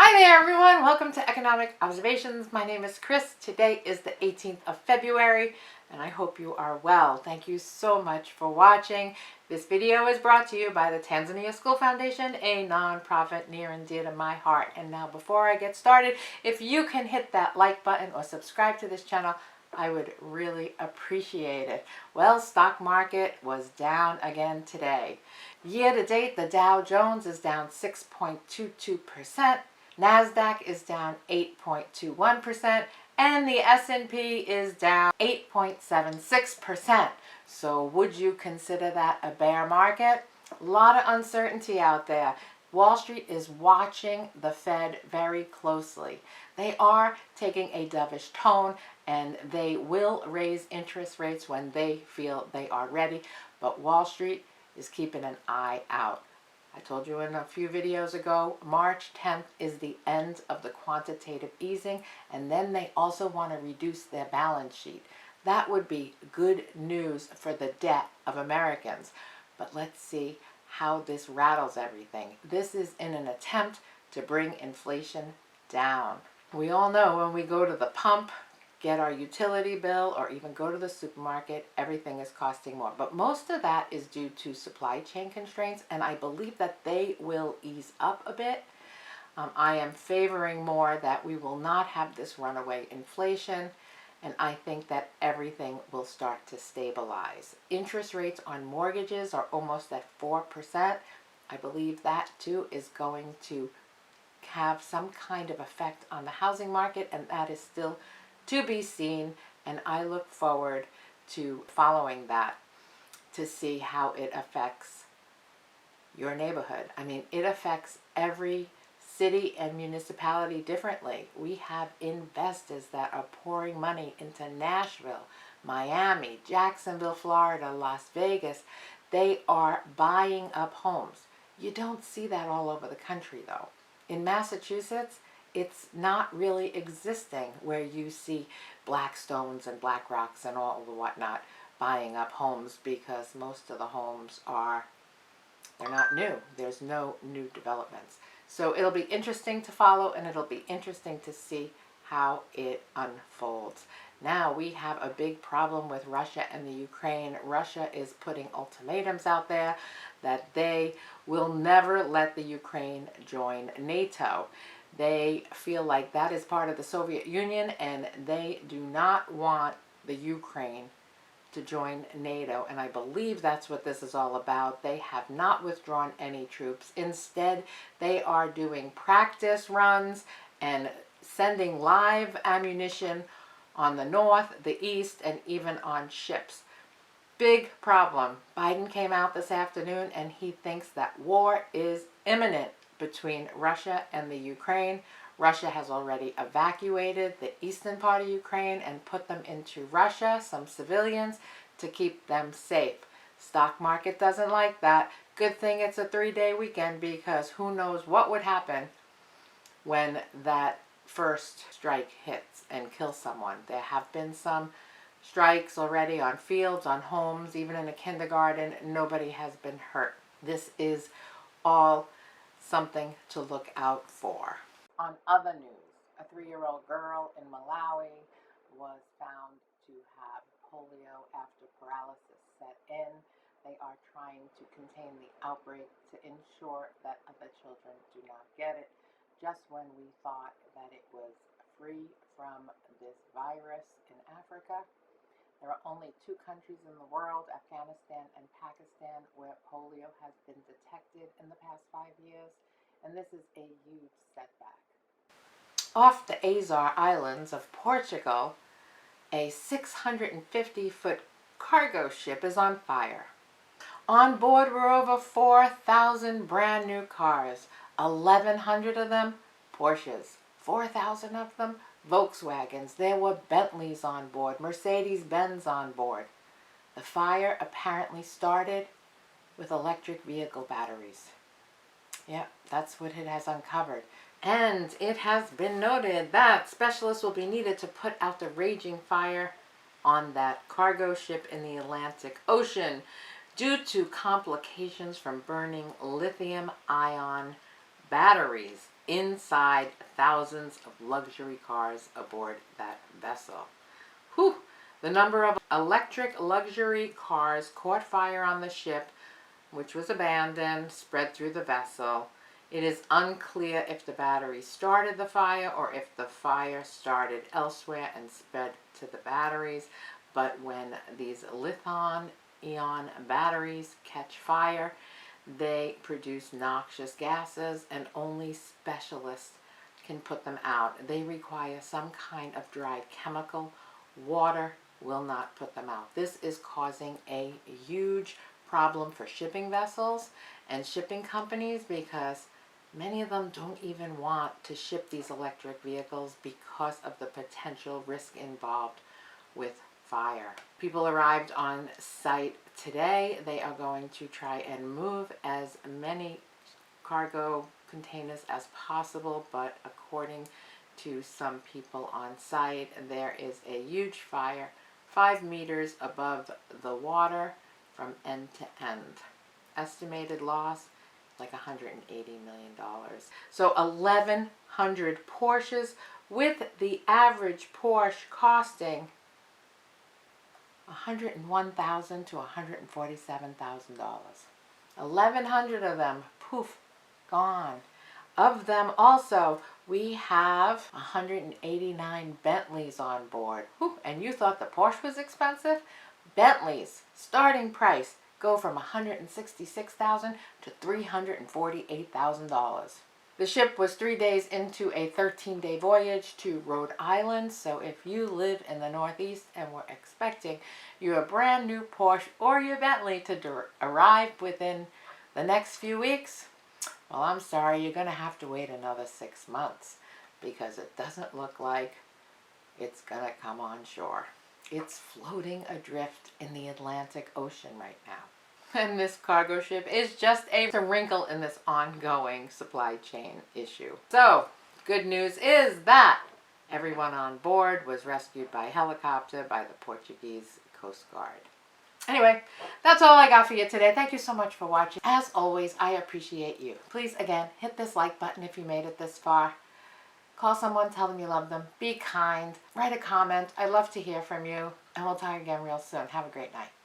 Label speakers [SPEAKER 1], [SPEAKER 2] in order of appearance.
[SPEAKER 1] Hi there everyone, welcome to Economic Observations. My name is Chris. Today is the 18th of February and I hope you are well. Thank you so much for watching. This video is brought to you by the Tanzania School Foundation, a non-profit near and dear to my heart. And now before I get started, if you can hit that like button or subscribe to this channel, I would really appreciate it. Well, stock market was down again today. Year to date, the Dow Jones is down 6.22%. NASDAQ is down 8.21%, and the S&P is down 8.76%. So would you consider that a bear market? A lot of uncertainty out there. Wall Street is watching the Fed very closely. They are taking a dovish tone, and they will raise interest rates when they feel they are ready, but Wall Street is keeping an eye out. I told you in a few videos ago, March 10th is the end of the quantitative easing, and then they also want to reduce their balance sheet. That would be good news for the debt of Americans. But let's see how this rattles everything. This is in an attempt to bring inflation down. We all know when we go to the pump, get our utility bill, or even go to the supermarket, everything is costing more. But most of that is due to supply chain constraints, and I believe that they will ease up a bit. I am favoring more that we will not have this runaway inflation, and I think that everything will start to stabilize. Interest rates on mortgages are almost at 4%. I believe that too is going to have some kind of effect on the housing market, and that is still to be seen, and I look forward to following that to see how it affects your neighborhood. I mean, it affects every city and municipality differently. We have investors that are pouring money into Nashville, Miami, Jacksonville, Florida, Las Vegas. They are buying up homes. You don't see that all over the country though. In Massachusetts, it's not really existing where you see Blackstones and BlackRocks and all the whatnot buying up homes, because most of the homes they're not new. There's no new developments. So it'll be interesting to follow, and it'll be interesting to see how it unfolds. Now we have a big problem with Russia and the Ukraine. Russia is putting ultimatums out there that they will never let the Ukraine join NATO. They feel like that is part of the Soviet Union, and they do not want the Ukraine to join NATO. And I believe that's what this is all about. They have not withdrawn any troops. Instead, they are doing practice runs and sending live ammunition on the north, the east, and even on ships. Big problem. Biden came out this afternoon and he thinks that war is imminent between Russia and the Ukraine. Russia has already evacuated the eastern part of Ukraine and put them into Russia, some civilians, to keep them safe. Stock market doesn't like that. Good thing it's a 3-day weekend, because who knows what would happen when that first strike hits and kills someone. There have been some strikes already on fields, on homes, even in a kindergarten. Nobody has been hurt. This is all something to look out for. On other news, a 3-year-old girl in Malawi was found to have polio after paralysis set in. They are trying to contain the outbreak to ensure that other children do not get it. Just when we thought that it was free from this virus in Africa, there are only 2 countries in the world, Afghanistan and Pakistan, where polio has been detected in the past 5 years, and this is a huge setback. Off the Azore Islands of Portugal, a 650-foot cargo ship is on fire. On board were over 4,000 brand new cars, 1,100 of them Porsches, 4,000 of them Volkswagens. There were Bentleys on board, Mercedes-Benz on board. The fire apparently started with electric vehicle batteries. Yep, that's what it has uncovered. And it has been noted that specialists will be needed to put out the raging fire on that cargo ship in the Atlantic Ocean due to complications from burning lithium ion batteries. inside thousands of luxury cars aboard that vessel. Whew! The number of electric luxury cars caught fire on the ship, which was abandoned, spread through the vessel. It is unclear if the battery started the fire or if the fire started elsewhere and spread to the batteries. But when these lithium ion batteries catch fire, they produce noxious gases, and only specialists can put them out. They require some kind of dry chemical. Water will not put them out. This is causing a huge problem for shipping vessels and shipping companies, because many of them don't even want to ship these electric vehicles because of the potential risk involved with fire. People arrived on site today. They are going to try and move as many cargo containers as possible, but according to some people on site, there is a huge fire 5 meters above the water from end to end. Estimated loss like $180 million. So 1,100 Porsches, with the average Porsche costing $101,000 to $147,000. 1,100 of them, poof, gone. Of them also, we have 189 Bentleys on board. Whew, and you thought the Porsche was expensive? Bentleys, starting price, go from $166,000 to $348,000. The ship was 3 days into a 13-day voyage to Rhode Island, so if you live in the Northeast and were expecting your brand new Porsche or your Bentley to arrive within the next few weeks, well, I'm sorry, you're going to have to wait another 6 months, because it doesn't look like it's going to come on shore. It's floating adrift in the Atlantic Ocean right now. And this cargo ship is just a wrinkle in this ongoing supply chain issue. So, good news is that everyone on board was rescued by helicopter by the Portuguese Coast Guard. Anyway, that's all I got for you today. Thank you so much for watching. As always, I appreciate you. Please, again, hit this like button if you made it this far. Call someone, tell them you love them. Be kind. Write a comment. I'd love to hear from you. And we'll talk again real soon. Have a great night.